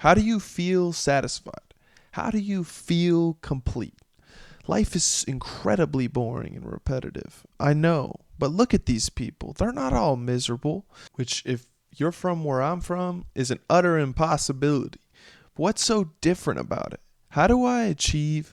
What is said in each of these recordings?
How do you feel satisfied? How do you feel complete? Life is incredibly boring and repetitive. I know, but look at these people. They're not all miserable, which, if you're from where I'm from, is an utter impossibility. What's so different about it? How do I achieve?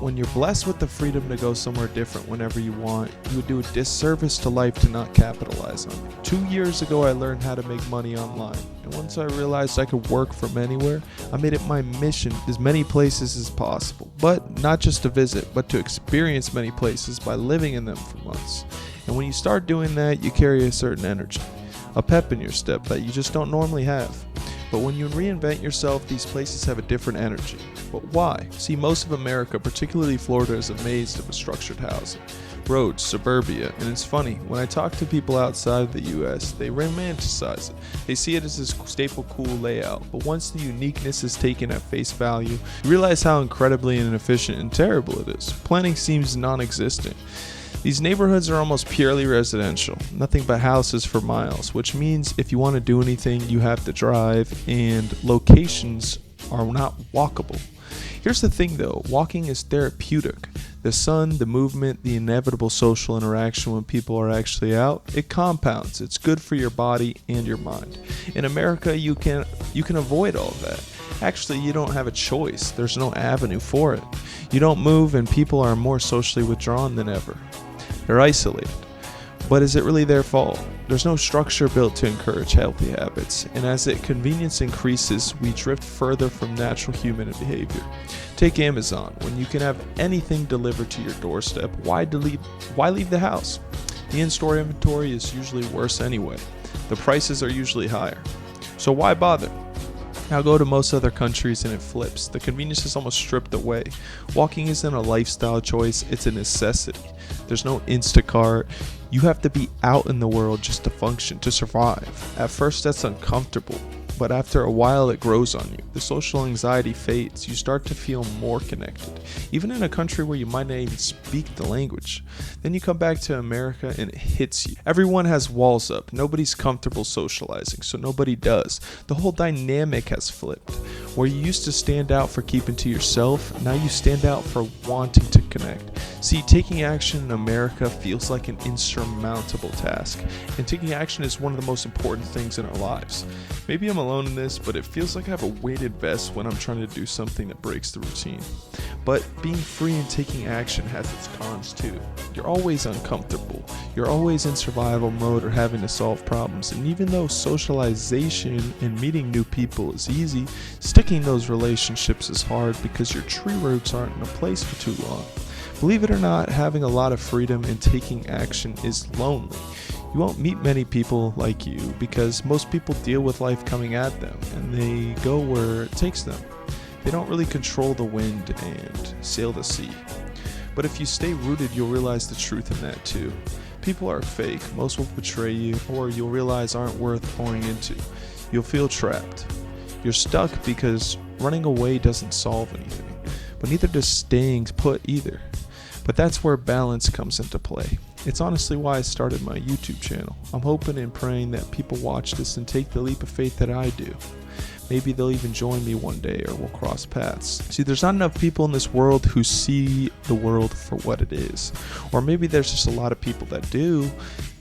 When you're blessed with the freedom to go somewhere different whenever you want, you would do a disservice to life to not capitalize on it. 2 years ago, I learned how to make money online. And once I realized I could work from anywhere, I made it my mission as many places as possible. But not just to visit, but to experience many places by living in them for months. And when you start doing that, you carry a certain energy, a pep in your step that you just don't normally have. But when you reinvent yourself, these places have a different energy. But why? See, most of America, particularly Florida, is amazed at structured housing, roads, suburbia, and it's funny, when I talk to people outside the US, they romanticize it. They see it as this staple cool layout, but once the uniqueness is taken at face value, you realize how incredibly inefficient and terrible it is. Planning seems non-existent. These neighborhoods are almost purely residential, nothing but houses for miles, which means if you want to do anything, you have to drive, and locations are not walkable. Here's the thing though, walking is therapeutic. The sun, the movement, the inevitable social interaction when people are actually out, it compounds. It's good for your body and your mind. In America, you can avoid all of that. Actually, you don't have a choice. There's no avenue for it. You don't move and people are more socially withdrawn than ever. They're isolated. But is it really their fault? There's no structure built to encourage healthy habits, and as convenience increases, we drift further from natural human behavior. Take Amazon. When you can have anything delivered to your doorstep, why leave the house? The in-store inventory is usually worse anyway. The prices are usually higher. So why bother? Now go to most other countries and it flips. The convenience is almost stripped away. Walking isn't a lifestyle choice, it's a necessity. There's no Instacart. You have to be out in the world just to function, to survive. At first that's uncomfortable, but after a while it grows on you. The social anxiety fades. You start to feel more connected, even in a country where you might not even speak the language. Then you come back to America and it hits you. Everyone has walls up. Nobody's comfortable socializing, so nobody does. The whole dynamic has flipped. Where you used to stand out for keeping to yourself, now you stand out for wanting to connect. See, taking action in America feels like an insurmountable task, and taking action is one of the most important things in our lives. Maybe I'm alone in this, but it feels like I have a weighted vest when I'm trying to do something that breaks the routine. But being free and taking action has its cons too. You're always uncomfortable. You're always in survival mode or having to solve problems. And even though socialization and meeting new people is easy, sticking those relationships is hard because your tree roots aren't in a place for too long. Believe it or not, having a lot of freedom and taking action is lonely. You won't meet many people like you because most people deal with life coming at them and they go where it takes them. They don't really control the wind and sail the sea. But if you stay rooted, you'll realize the truth in that too. People are fake. Most will betray you, or you'll realize aren't worth pouring into. You'll feel trapped. You're stuck because running away doesn't solve anything, but neither does staying put either. But that's where balance comes into play. It's honestly why I started my YouTube channel. I'm hoping and praying that people watch this and take the leap of faith that I do. Maybe they'll even join me one day or we'll cross paths. See, there's not enough people in this world who see the world for what it is. Or maybe there's just a lot of people that do.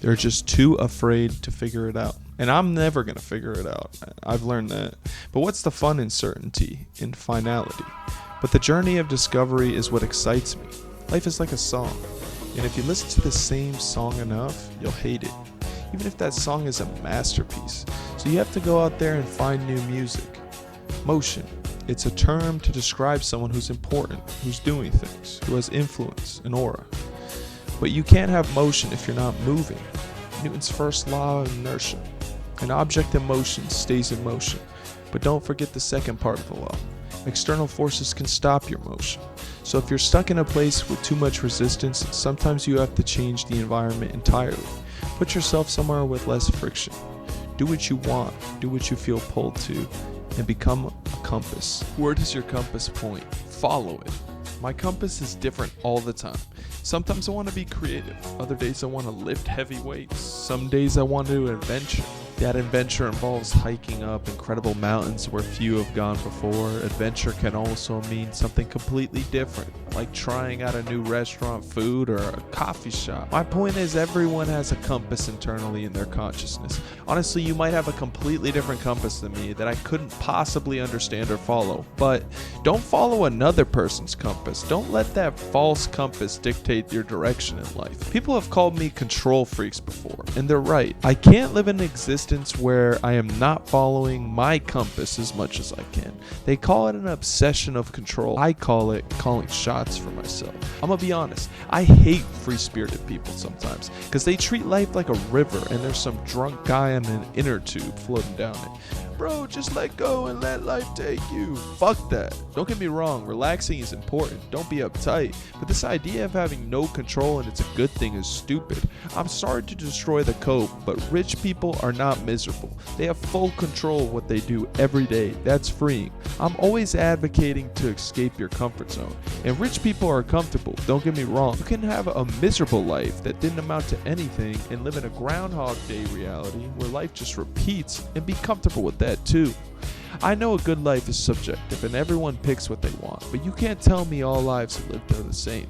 They're just too afraid to figure it out. And I'm never going to figure it out. I've learned that. But what's the fun in certainty, in finality? But the journey of discovery is what excites me. Life is like a song. And if you listen to the same song enough, you'll hate it. Even if that song is a masterpiece. So you have to go out there and find new music. Motion. It's a term to describe someone who's important, who's doing things, who has influence, an aura. But you can't have motion if you're not moving. Newton's first law of inertia. An object in motion stays in motion. But don't forget the second part of the law. External forces can stop your motion. So if you're stuck in a place with too much resistance, sometimes you have to change the environment entirely. Put yourself somewhere with less friction. Do what you want, do what you feel pulled to, and become a compass. Where does your compass point? Follow it. My compass is different all the time. Sometimes I want to be creative. Other days I want to lift heavy weights. Some days I want to adventure. That adventure involves hiking up incredible mountains where few have gone before. Adventure can also mean something completely different, like trying out a new restaurant food or a coffee shop. My point is, everyone has a compass internally in their consciousness. Honestly, you might have a completely different compass than me that I couldn't possibly understand or follow. But don't follow another person's compass. Don't let that false compass dictate your direction in life. People have called me control freaks before, and they're right. I can't live in existence where I am not following my compass as much as I can. They call it an obsession of control. I call it calling shots for myself. I'm gonna be honest, I hate free-spirited people sometimes because they treat life like a river and there's some drunk guy on an inner tube floating down it. Bro, just let go and let life take you. Fuck that. Don't get me wrong, relaxing is important. Don't be uptight. But this idea of having no control and it's a good thing is stupid. I'm sorry to destroy the cope, but rich people are not miserable. They have full control of what they do every day. That's freeing. I'm always advocating to escape your comfort zone. And rich people are comfortable. Don't get me wrong. You can have a miserable life that didn't amount to anything and live in a Groundhog Day reality where life just repeats and be comfortable with that too. I know a good life is subjective and everyone picks what they want, but you can't tell me all lives lived are the same.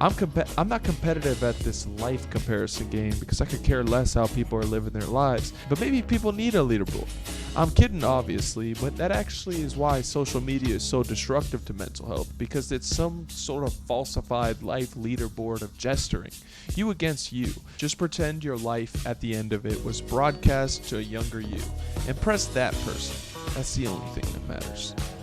I'm not competitive at this life comparison game because I could care less how people are living their lives, but maybe people need a leaderboard. I'm kidding, obviously, but that actually is why social media is so destructive to mental health, because it's some sort of falsified life leaderboard of gesturing. You against you. Just pretend your life at the end of it was broadcast to a younger you. Impress that person. That's the only thing that matters.